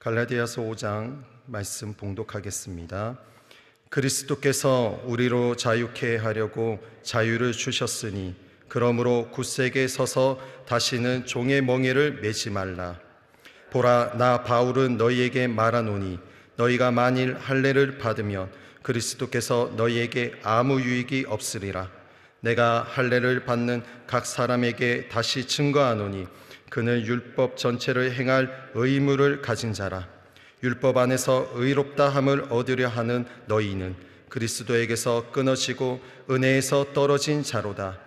갈라디아서 5장 말씀 봉독하겠습니다. 그리스도께서 우리로 자유케 하려고 자유를 주셨으니 그러므로 굳세게 서서 다시는 종의 멍에를 매지 말라. 보라, 나 바울은 너희에게 말하노니 너희가 만일 할례를 받으면 그리스도께서 너희에게 아무 유익이 없으리라. 내가 할례를 받는 각 사람에게 다시 증거하노니 그는 율법 전체를 행할 의무를 가진 자라. 율법 안에서 의롭다 함을 얻으려 하는 너희는 그리스도에게서 끊어지고 은혜에서 떨어진 자로다.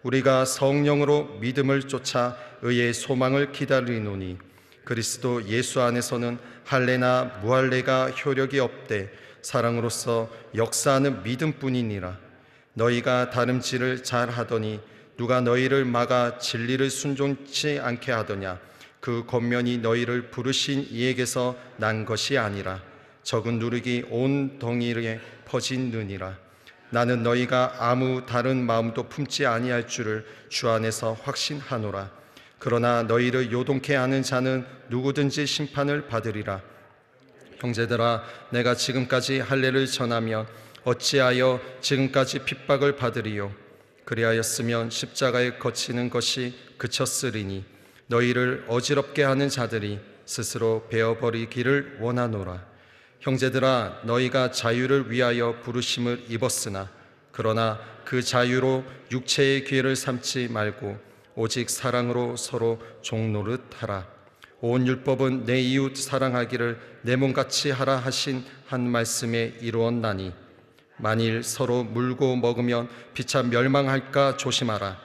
우리가 성령으로 믿음을 쫓아 의의 소망을 기다리노니 그리스도 예수 안에서는 할례나 무할례가 효력이 없되 사랑으로서 역사하는 믿음뿐이니라. 너희가 다름질을 잘하더니 누가 너희를 막아 진리를 순종치 않게 하더냐? 그 권면이 너희를 부르신 이에게서 난 것이 아니라 적은 누룩이 온 덩이에 퍼진느니라. 나는 너희가 아무 다른 마음도 품지 아니할 줄을 주 안에서 확신하노라. 그러나 너희를 요동케 하는 자는 누구든지 심판을 받으리라. 형제들아, 내가 지금까지 할례를 전하면 어찌하여 지금까지 핍박을 받으리요? 그리하였으면 십자가에 거치는 것이 그쳤으리니 너희를 어지럽게 하는 자들이 스스로 베어버리기를 원하노라. 형제들아, 너희가 자유를 위하여 부르심을 입었으나 그러나 그 자유로 육체의 기회를 삼지 말고 오직 사랑으로 서로 종노릇 하라. 온 율법은 내 이웃 사랑하기를 내 몸같이 하라 하신 한 말씀에 이루었나니 만일 서로 물고 먹으면 피차 멸망할까 조심하라.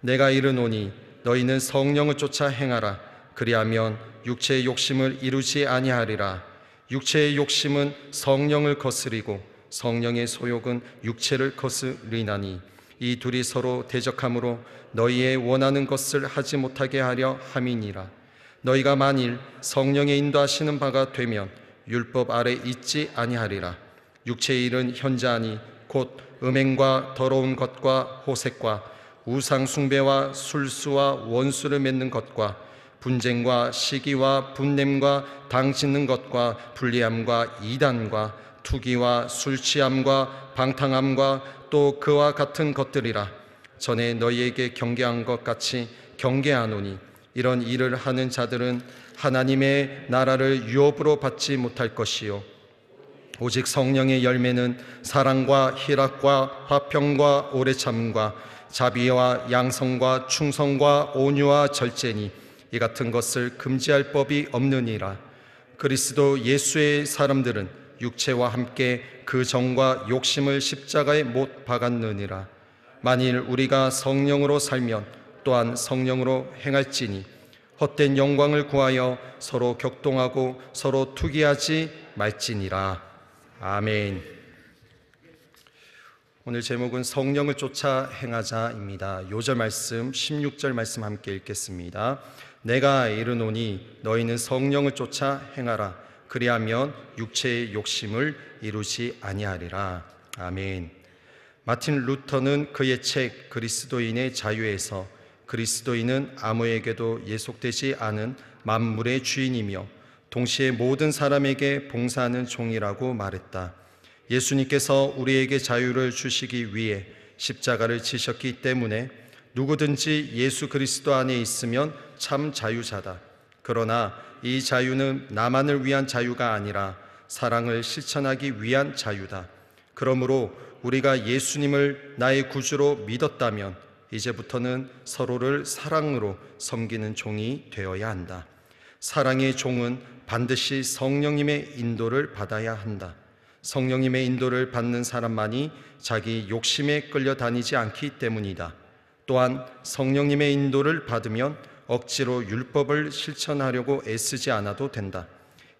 내가 이르노니 너희는 성령을 쫓아 행하라. 그리하면 육체의 욕심을 이루지 아니하리라. 육체의 욕심은 성령을 거스리고 성령의 소욕은 육체를 거스리나니 이 둘이 서로 대적함으로 너희의 원하는 것을 하지 못하게 하려 함이니라. 너희가 만일 성령의 인도하시는 바가 되면 율법 아래 있지 아니하리라. 육체의 일은 현저하니 곧 음행과 더러운 것과 호색과 우상 숭배와 술수와 원수를 맺는 것과 분쟁과 시기와 분냄과 당 짓는 것과 불리함과 이단과 투기와 술 취함과 방탕함과 또 그와 같은 것들이라. 전에 너희에게 경계한 것 같이 경계하노니 이런 일을 하는 자들은 하나님의 나라를 유업으로 받지 못할 것이요 오직 성령의 열매는 사랑과 희락과 화평과 오래참과 자비와 양성과 충성과 온유와 절제니 이 같은 것을 금지할 법이 없느니라. 그리스도 예수의 사람들은 육체와 함께 그 정과 욕심을 십자가에 못 박았느니라. 만일 우리가 성령으로 살면 또한 성령으로 행할지니 헛된 영광을 구하여 서로 격동하고 서로 투기하지 말지니라. 아멘. 오늘 제목은 성령을 쫓아 행하자입니다. 요절 말씀 16절 말씀 함께 읽겠습니다. 내가 이르노니 너희는 성령을 쫓아 행하라. 그리하면 육체의 욕심을 이루지 아니하리라. 아멘. 마틴 루터는 그의 책 그리스도인의 자유에서 그리스도인은 아무에게도 예속되지 않은 만물의 주인이며 동시에 모든 사람에게 봉사하는 종이라고 말했다. 예수님께서 우리에게 자유를 주시기 위해 십자가를 지셨기 때문에 누구든지 예수 그리스도 안에 있으면 참 자유자다. 그러나 이 자유는 나만을 위한 자유가 아니라 사랑을 실천하기 위한 자유다. 그러므로 우리가 예수님을 나의 구주로 믿었다면 이제부터는 서로를 사랑으로 섬기는 종이 되어야 한다. 사랑의 종은 반드시 성령님의 인도를 받아야 한다. 성령님의 인도를 받는 사람만이 자기 욕심에 끌려다니지 않기 때문이다. 또한 성령님의 인도를 받으면 억지로 율법을 실천하려고 애쓰지 않아도 된다.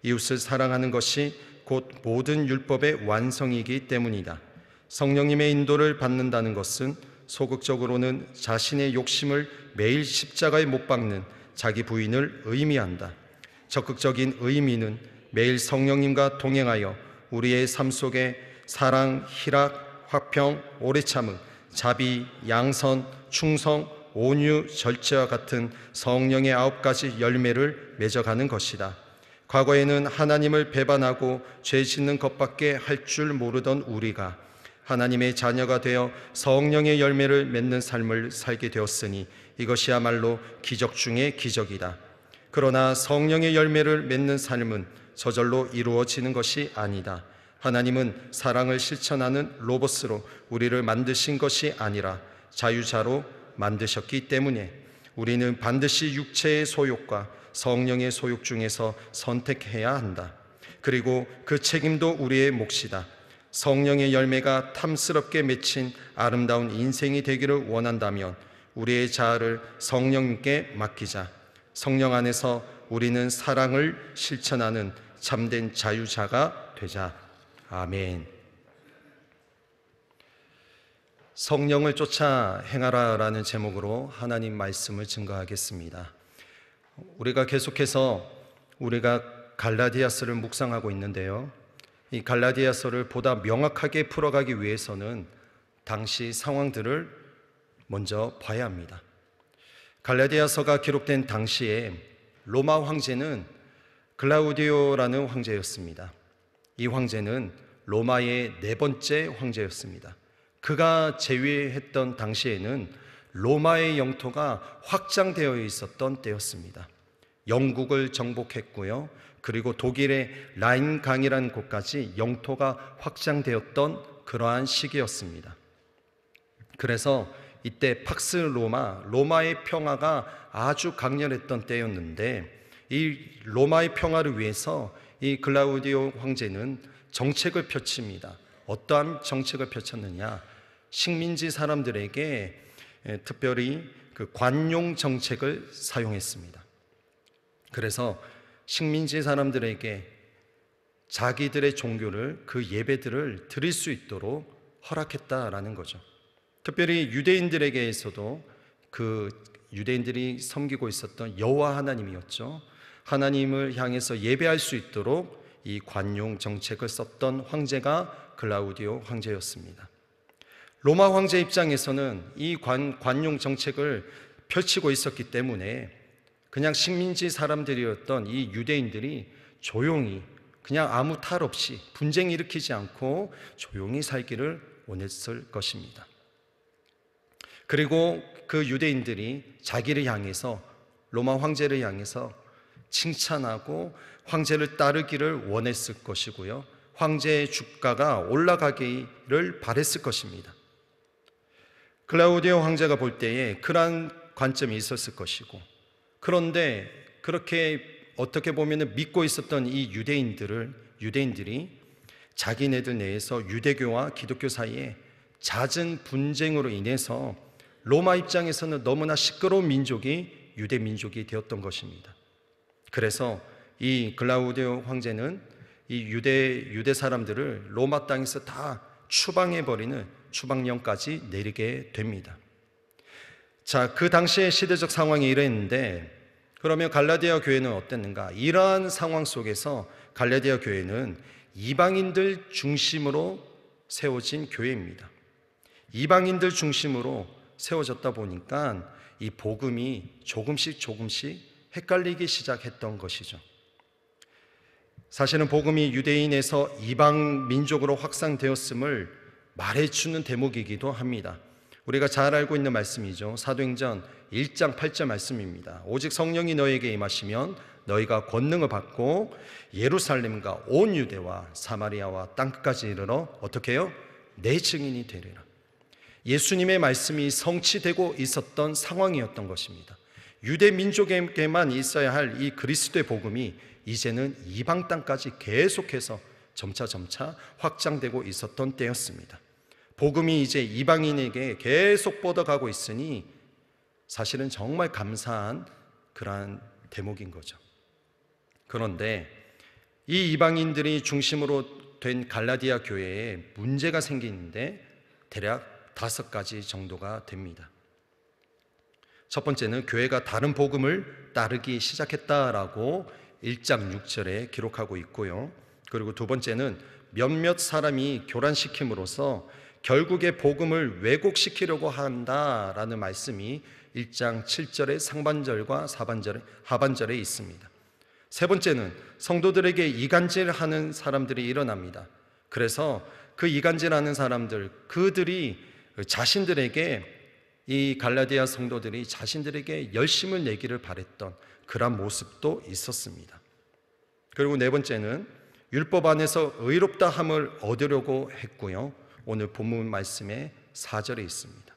이웃을 사랑하는 것이 곧 모든 율법의 완성이기 때문이다. 성령님의 인도를 받는다는 것은 소극적으로는 자신의 욕심을 매일 십자가에 못 박는 자기 부인을 의미한다. 적극적인 의미는 매일 성령님과 동행하여 우리의 삶 속에 사랑, 희락, 화평, 오래참음, 자비, 양선, 충성, 온유, 절제와 같은 성령의 9가지 열매를 맺어가는 것이다. 과거에는 하나님을 배반하고 죄 짓는 것밖에 할 줄 모르던 우리가 하나님의 자녀가 되어 성령의 열매를 맺는 삶을 살게 되었으니 이것이야말로 기적 중의 기적이다. 그러나 성령의 열매를 맺는 삶은 저절로 이루어지는 것이 아니다. 하나님은 사랑을 실천하는 로봇으로 우리를 만드신 것이 아니라 자유자로 만드셨기 때문에 우리는 반드시 육체의 소욕과 성령의 소욕 중에서 선택해야 한다. 그리고 그 책임도 우리의 몫이다. 성령의 열매가 탐스럽게 맺힌 아름다운 인생이 되기를 원한다면 우리의 자아를 성령님께 맡기자. 성령 안에서 우리는 사랑을 실천하는 참된 자유자가 되자. 아멘. 성령을 쫓아 행하라라는 제목으로 하나님 말씀을 증거하겠습니다. 우리가 계속해서 갈라디아서를 묵상하고 있는데요. 이 갈라디아서를 보다 명확하게 풀어가기 위해서는 당시 상황들을 먼저 봐야 합니다. 갈라디아서가 기록된 당시에 로마 황제는 글라우디오라는 황제였습니다. 이 황제는 로마의 4번째 황제였습니다. 그가 재위했던 당시에는 로마의 영토가 확장되어 있었던 때였습니다. 영국을 정복했고요. 그리고 독일의 라인 강이라는 곳까지 영토가 확장되었던 그러한 시기였습니다. 그래서 이때 팍스 로마의 평화가 아주 강렬했던 때였는데 이 로마의 평화를 위해서 이 글라우디오 황제는 정책을 펼칩니다. 어떠한 정책을 펼쳤느냐? 식민지 사람들에게 특별히 그 관용 정책을 사용했습니다. 그래서 식민지 사람들에게 자기들의 종교를, 그 예배들을 드릴 수 있도록 허락했다라는 거죠. 특별히 유대인들에게서도 그 유대인들이 섬기고 있었던 여호와 하나님이었죠. 하나님을 향해서 예배할 수 있도록 이 관용 정책을 썼던 황제가 글라우디오 황제였습니다. 로마 황제 입장에서는 이 관용 정책을 펼치고 있었기 때문에 그냥 식민지 사람들이었던 이 유대인들이 조용히 그냥 아무 탈 없이 분쟁 일으키지 않고 조용히 살기를 원했을 것입니다. 그리고 그 유대인들이 자기를 향해서 로마 황제를 향해서 칭찬하고 황제를 따르기를 원했을 것이고요. 황제의 주가가 올라가기를 바랬을 것입니다. 글라우디오 황제가 볼 때에 그러한 관점이 있었을 것이고, 그런데 그렇게 어떻게 보면 믿고 있었던 이 유대인들이 자기네들 내에서 유대교와 기독교 사이에 잦은 분쟁으로 인해서 로마 입장에서는 너무나 시끄러운 민족이 유대 민족이 되었던 것입니다. 그래서 이 글라우디오 황제는 이 유대 사람들을 로마 땅에서 다 추방해버리는 추방령까지 내리게 됩니다. 자, 그 당시의 시대적 상황이 이랬는데, 그러면 갈라디아 교회는 어땠는가? 이러한 상황 속에서 갈라디아 교회는 이방인들 중심으로 세워진 교회입니다. 이방인들 중심으로 세워졌다 보니까 이 복음이 조금씩 헷갈리기 시작했던 것이죠. 사실은 복음이 유대인에서 이방 민족으로 확산되었음을 말해주는 대목이기도 합니다. 우리가 잘 알고 있는 말씀이죠. 사도행전 1장 8절 말씀입니다. 오직 성령이 너에게 임하시면 너희가 권능을 받고 예루살렘과 온 유대와 사마리아와 땅끝까지 이르러 어떻게 해요? 내 증인이 되리라. 예수님의 말씀이 성취되고 있었던 상황이었던 것입니다. 유대 민족에게만 있어야 할 이 그리스도의 복음이 이제는 이방 땅까지 계속해서 점차 확장되고 있었던 때였습니다. 복음이 이제 이방인에게 계속 뻗어가고 있으니 사실은 정말 감사한 그러한 대목인 거죠. 그런데 이 이방인들이 중심으로 된 갈라디아 교회에 문제가 생기는데 대략 5가지 정도가 됩니다. 첫 번째는 교회가 다른 복음을 따르기 시작했다라고 1장 6절에 기록하고 있고요. 그리고 두 번째는 몇몇 사람이 교란시킴으로써 결국에 복음을 왜곡시키려고 한다라는 말씀이 1장 7절의 상반절과 하반절에 있습니다. 세 번째는 성도들에게 이간질하는 사람들이 일어납니다. 그래서 그 이간질하는 사람들, 그들이 자신들에게, 이 갈라디아 성도들이 자신들에게 열심을 내기를 바랬던 그런 모습도 있었습니다. 그리고 네 번째는 율법 안에서 의롭다함을 얻으려고 했고요. 오늘 본문 말씀의 4절에 있습니다.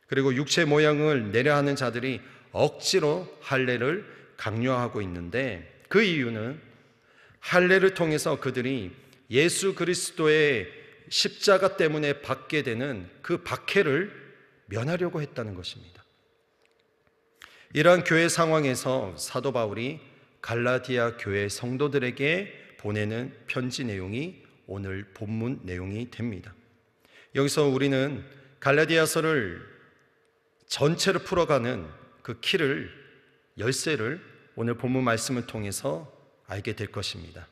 그리고 육체 모양을 내려하는 자들이 억지로 할례를 강요하고 있는데, 그 이유는 할례를 통해서 그들이 예수 그리스도의 십자가 때문에 받게 되는 그 박해를 면하려고 했다는 것입니다. 이러한 교회 상황에서 사도 바울이 갈라디아 교회 성도들에게 보내는 편지 내용이 오늘 본문 내용이 됩니다. 여기서 우리는 갈라디아서를 전체를 풀어가는 그 키를, 열쇠를 오늘 본문 말씀을 통해서 알게 될 것입니다.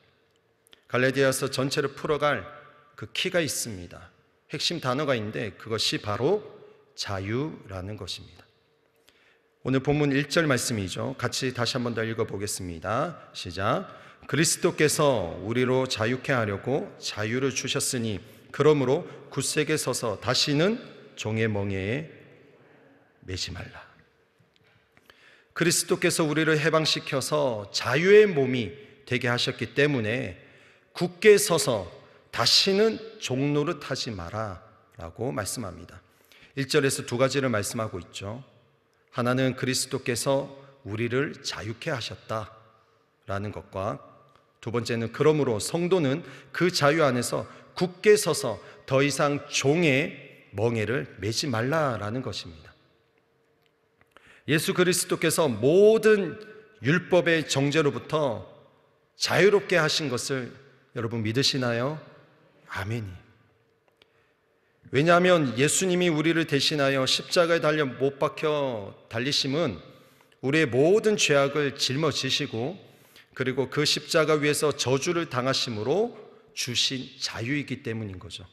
갈라디아서 전체를 풀어갈 그 키가 있습니다. 핵심 단어가 있는데 그것이 바로 자유라는 것입니다. 오늘 본문 1절 말씀이죠. 같이 다시 한 번 더 읽어보겠습니다. 시작. 그리스도께서 우리로 자유케 하려고 자유를 주셨으니 그러므로 굳세게 서서 다시는 종의 멍에에 매지 말라. 그리스도께서 우리를 해방시켜서 자유의 몸이 되게 하셨기 때문에 굳게 서서 다시는 종 노릇하지 마라 라고 말씀합니다. 1절에서 두 가지를 말씀하고 있죠. 하나는 그리스도께서 우리를 자유케 하셨다라는 것과, 두 번째는 그러므로 성도는 그 자유 안에서 굳게 서서 더 이상 종의 멍에를 매지 말라라는 것입니다. 예수 그리스도께서 모든 율법의 정죄로부터 자유롭게 하신 것을 여러분 믿으시나요? 아멘이. 왜냐하면 예수님이 우리를 대신하여 십자가에 달려 못 박혀 달리심은 우리의 모든 죄악을 짊어지시고, 그리고 그 십자가 위에서 저주를 당하심으로 주신 자유이기 때문인 거죠.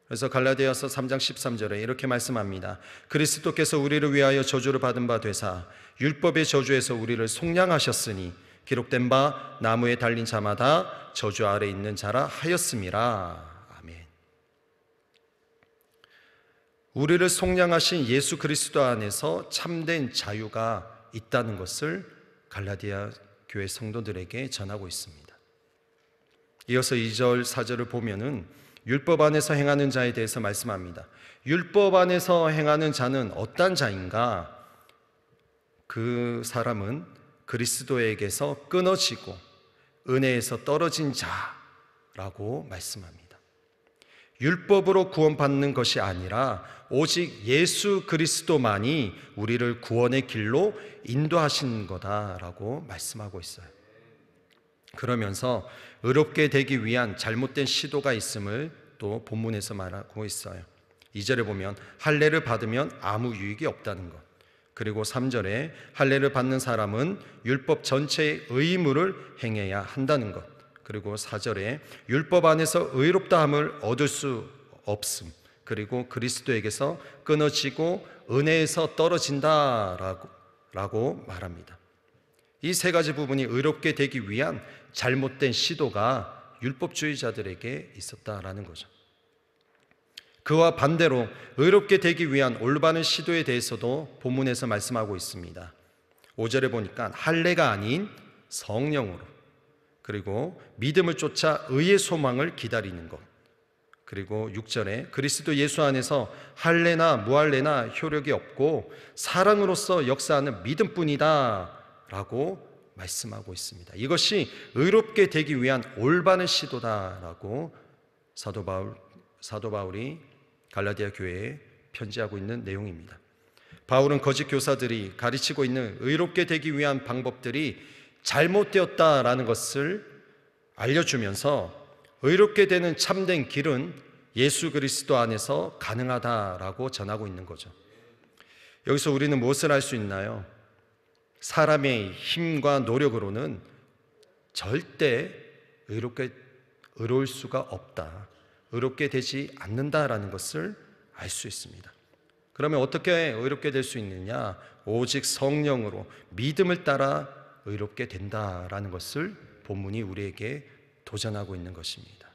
그래서 갈라디아서 3장 13절에 이렇게 말씀합니다. 그리스도께서 우리를 위하여 저주를 받은 바 되사 율법의 저주에서 우리를 속량하셨으니 기록된 바 나무에 달린 자마다 저주 아래 있는 자라 하였음이라. 아멘. 우리를 속량하신 예수 그리스도 안에서 참된 자유가 있다는 것을 갈라디아 교회 성도들에게 전하고 있습니다. 이어서 2절 4절을 보면은 율법 안에서 행하는 자에 대해서 말씀합니다. 율법 안에서 행하는 자는 어떤 자인가? 그 사람은 그리스도에게서 끊어지고 은혜에서 떨어진 자라고 말씀합니다. 율법으로 구원받는 것이 아니라 오직 예수 그리스도만이 우리를 구원의 길로 인도하신 거다라고 말씀하고 있어요. 그러면서 의롭게 되기 위한 잘못된 시도가 있음을 또 본문에서 말하고 있어요. 2절에 보면 할례를 받으면 아무 유익이 없다는 것, 그리고 3절에 할례를 받는 사람은 율법 전체의 의무를 행해야 한다는 것, 그리고 4절에 율법 안에서 의롭다함을 얻을 수 없음, 그리고 그리스도에게서 끊어지고 은혜에서 떨어진다라고 말합니다. 이 세 가지 부분이 의롭게 되기 위한 잘못된 시도가 율법주의자들에게 있었다라는 거죠. 그와 반대로 의롭게 되기 위한 올바른 시도에 대해서도 본문에서 말씀하고 있습니다. 5절에 보니까 할례가 아닌 성령으로, 그리고 믿음을 쫓아 의의 소망을 기다리는 것, 그리고 6절에 그리스도 예수 안에서 할례나 무할례나 효력이 없고 사랑으로서 역사하는 믿음뿐이다 라고 말씀하고 있습니다. 이것이 의롭게 되기 위한 올바른 시도다라고 사도 바울이 갈라디아 교회에 편지하고 있는 내용입니다. 바울은 거짓 교사들이 가르치고 있는 의롭게 되기 위한 방법들이 잘못되었다라는 것을 알려주면서 의롭게 되는 참된 길은 예수 그리스도 안에서 가능하다라고 전하고 있는 거죠. 여기서 우리는 무엇을 할 수 있나요? 사람의 힘과 노력으로는 절대 의로울 수가 없다, 의롭게 되지 않는다라는 것을 알 수 있습니다. 그러면 어떻게 의롭게 될 수 있느냐? 오직 성령으로 믿음을 따라 의롭게 된다라는 것을 본문이 우리에게 도전하고 있는 것입니다.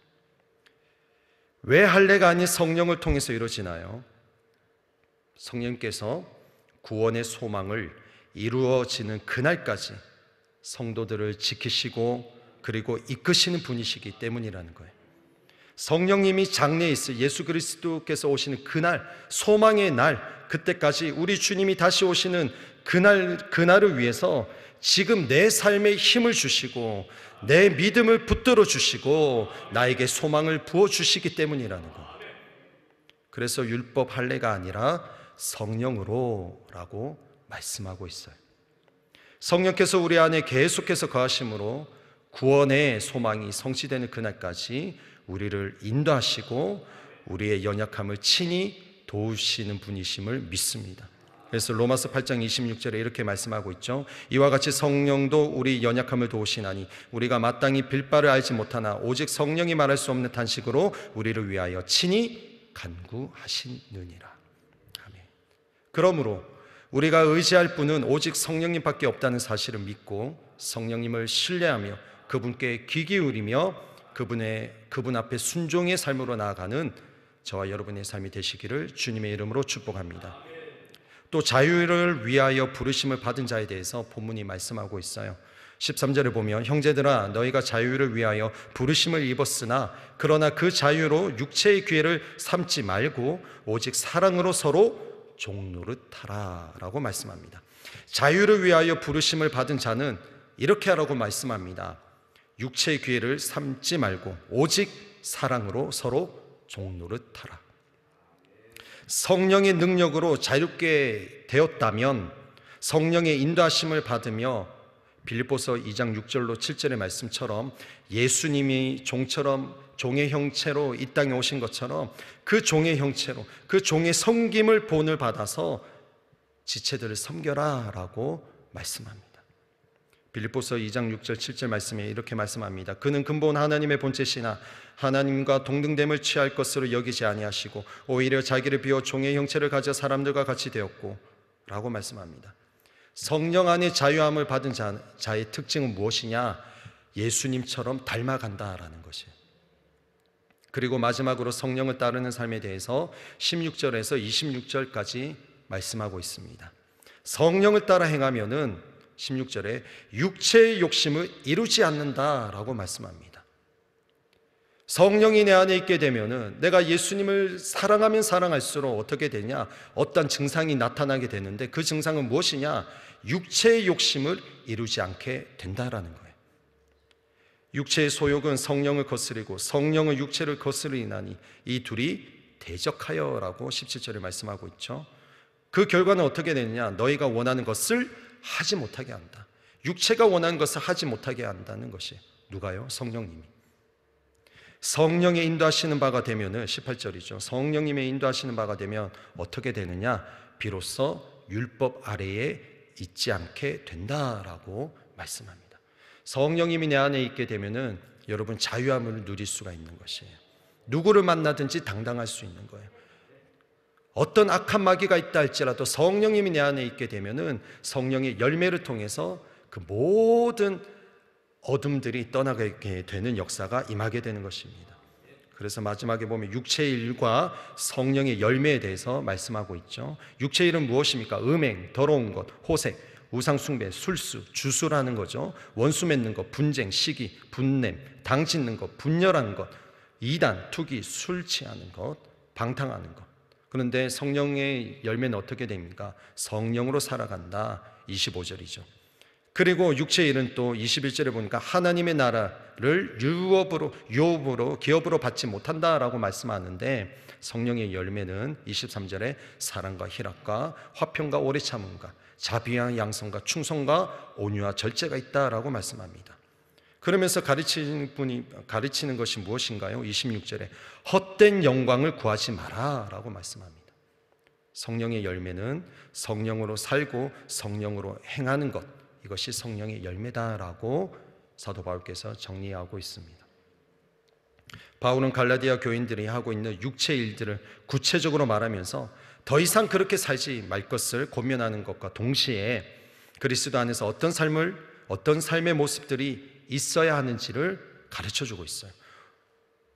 왜 할례가 아닌 성령을 통해서 이루어지나요? 성령께서 구원의 소망을 이루어지는 그날까지 성도들을 지키시고 그리고 이끄시는 분이시기 때문이라는 거예요. 성령님이 장래에 있을 예수 그리스도께서 오시는 그날, 소망의 날, 그때까지 우리 주님이 다시 오시는 그날을 위해서 지금 내 삶에 힘을 주시고 내 믿음을 붙들어 주시고 나에게 소망을 부어 주시기 때문이라는 거. 그래서 율법 할례가 아니라 성령으로라고 말씀하고 있어요. 성령께서 우리 안에 계속해서 거하심으로 구원의 소망이 성취되는 그날까지 우리를 인도하시고 우리의 연약함을 친히 도우시는 분이심을 믿습니다. 그래서 로마서 8장 26절에 이렇게 말씀하고 있죠. 이와 같이 성령도 우리 연약함을 도우시나니 우리가 마땅히 빌 바를 알지 못하나 오직 성령이 말할 수 없는 탄식으로 우리를 위하여 친히 간구하시느니라. 아멘. 그러므로 우리가 의지할 분은 오직 성령님밖에 없다는 사실을 믿고 성령님을 신뢰하며 그분께 귀 기울이며 그분 앞에 순종의 삶으로 나아가는 저와 여러분의 삶이 되시기를 주님의 이름으로 축복합니다. 또 자유를 위하여 부르심을 받은 자에 대해서 본문이 말씀하고 있어요. 13절에 보면 형제들아 너희가 자유를 위하여 부르심을 입었으나 그러나 그 자유로 육체의 기회를 삼지 말고 오직 사랑으로 서로 종노릇하라 라고 말씀합니다. 자유를 위하여 부르심을 받은 자는 이렇게 하라고 말씀합니다. 육체의 기회를 삼지 말고 오직 사랑으로 서로 종노릇하라. 성령의 능력으로 자유롭게 되었다면 성령의 인도하심을 받으며 빌립보서 2장 6절로 7절의 말씀처럼 예수님이 종의 형체로 이 땅에 오신 것처럼 그 종의 형체로 그 종의 섬김을 본을 받아서 지체들을 섬겨라 라고 말씀합니다. 빌립보서 2장 6절 7절 말씀에 이렇게 말씀합니다. 그는 근본 하나님의 본체시나 하나님과 동등됨을 취할 것으로 여기지 아니하시고 오히려 자기를 비워 종의 형체를 가져 사람들과 같이 되었고 라고 말씀합니다. 성령 안에 자유함을 받은 자의 특징은 무엇이냐? 예수님처럼 닮아간다라는 것이에요. 그리고 마지막으로 성령을 따르는 삶에 대해서 16절에서 26절까지 말씀하고 있습니다. 성령을 따라 행하면은 16절에 육체의 욕심을 이루지 않는다라고 말씀합니다. 성령이 내 안에 있게 되면은 내가 예수님을 사랑하면 사랑할수록 어떻게 되냐? 어떤 증상이 나타나게 되는데 그 증상은 무엇이냐? 육체의 욕심을 이루지 않게 된다라는 거예요. 육체의 소욕은 성령을 거스리고 성령은 육체를 거스리나니 이 둘이 대적하여라고 17절에 말씀하고 있죠. 그 결과는 어떻게 되느냐? 너희가 원하는 것을 하지 못하게 한다. 육체가 원하는 것을 하지 못하게 한다는 것이 누가요? 성령님이. 성령의 인도하시는 바가 되면은 18절이죠. 성령님의 인도하시는 바가 되면 어떻게 되느냐? 비로소 율법 아래에 있지 않게 된다라고 말씀합니다. 성령님이 내 안에 있게 되면은 여러분 자유함을 누릴 수가 있는 것이에요. 누구를 만나든지 당당할 수 있는 거예요. 어떤 악한 마귀가 있다 할지라도 성령님이 내 안에 있게 되면은 성령의 열매를 통해서 그 모든 어둠들이 떠나게 되는 역사가 임하게 되는 것입니다. 그래서 마지막에 보면 육체의 일과 성령의 열매에 대해서 말씀하고 있죠. 육체의 일은 무엇입니까? 음행, 더러운 것, 호색, 우상숭배, 술수, 주술하는 거죠. 원수 맺는 것, 분쟁, 시기, 분냄, 당 짓는 것, 분열하는 것, 이단, 투기, 술 취하는 것, 방탕하는 것. 그런데 성령의 열매는 어떻게 됩니까? 성령으로 살아간다. 25절이죠. 그리고 육체의 일은 또 21절에 보니까 하나님의 나라를 유업으로 기업으로 받지 못한다라고 말씀하는데 성령의 열매는 23절에 사랑과 희락과 화평과 오래 참음과 자비와 양성과 충성과 온유와 절제가 있다라고 말씀합니다. 그러면서 가르치는 것이 무엇인가요? 26절에 헛된 영광을 구하지 마라 라고 말씀합니다. 성령의 열매는 성령으로 살고 성령으로 행하는 것, 이것이 성령의 열매다라고 사도 바울께서 정리하고 있습니다. 바울은 갈라디아 교인들이 하고 있는 육체의 일들을 구체적으로 말하면서 더 이상 그렇게 살지 말 것을 권면하는 것과 동시에 그리스도 안에서 어떤 삶을 어떤 삶의 모습들이 있어야 하는지를 가르쳐주고 있어요.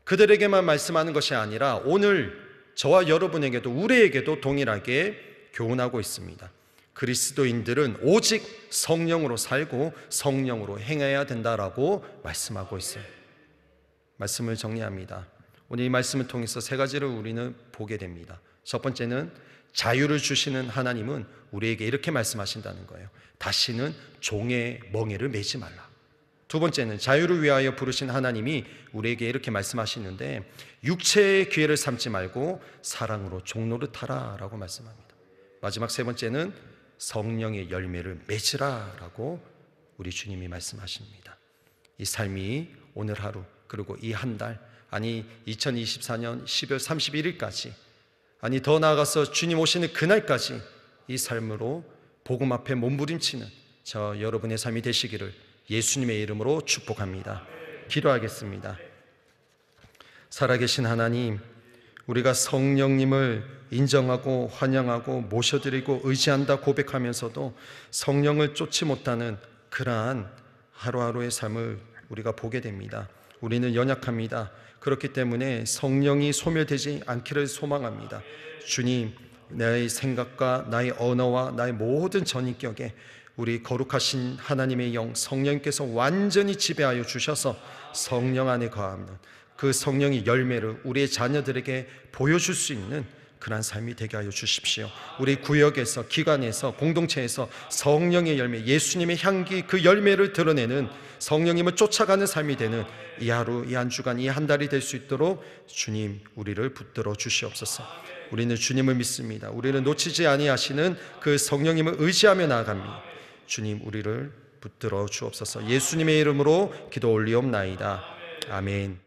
그들에게만 말씀하는 것이 아니라 오늘 저와 여러분에게도, 우리에게도 동일하게 교훈하고 있습니다. 그리스도인들은 오직 성령으로 살고 성령으로 행해야 된다라고 말씀하고 있어요. 말씀을 정리합니다. 오늘 이 말씀을 통해서 세 가지를 우리는 보게 됩니다. 첫 번째는 자유를 주시는 하나님은 우리에게 이렇게 말씀하신다는 거예요. 다시는 종의 멍에를 매지 말라. 두 번째는 자유를 위하여 부르신 하나님이 우리에게 이렇게 말씀하시는데 육체의 기회를 삼지 말고 사랑으로 종노릇하라 라고 말씀합니다. 마지막 세 번째는 성령의 열매를 맺으라 라고 우리 주님이 말씀하십니다. 이 삶이 오늘 하루, 그리고 이 한 달, 아니 2024년 12월 31일까지, 아니 더 나아가서 주님 오시는 그날까지 이 삶으로 복음 앞에 몸부림치는 저 여러분의 삶이 되시기를 예수님의 이름으로 축복합니다. 기도하겠습니다. 살아계신 하나님, 우리가 성령님을 인정하고 환영하고 모셔드리고 의지한다 고백하면서도 성령을 쫓지 못하는 그러한 하루하루의 삶을 우리가 보게 됩니다. 우리는 연약합니다. 그렇기 때문에 성령이 소멸되지 않기를 소망합니다. 주님, 나의 생각과 나의 언어와 나의 모든 전인격에 우리 거룩하신 하나님의 영 성령께서 완전히 지배하여 주셔서 성령 안에 거하는 그 성령의 열매를 우리의 자녀들에게 보여줄 수 있는 그러한 삶이 되게 하여 주십시오. 우리 구역에서, 기관에서, 공동체에서 성령의 열매, 예수님의 향기, 그 열매를 드러내는, 성령님을 쫓아가는 삶이 되는 이 하루, 이 한 주간, 이 한 달이 될 수 있도록 주님 우리를 붙들어 주시옵소서. 우리는 주님을 믿습니다. 우리는 놓치지 아니하시는 그 성령님을 의지하며 나아갑니다. 주님 우리를 붙들어 주옵소서. 예수님의 이름으로 기도 올리옵나이다. 아멘.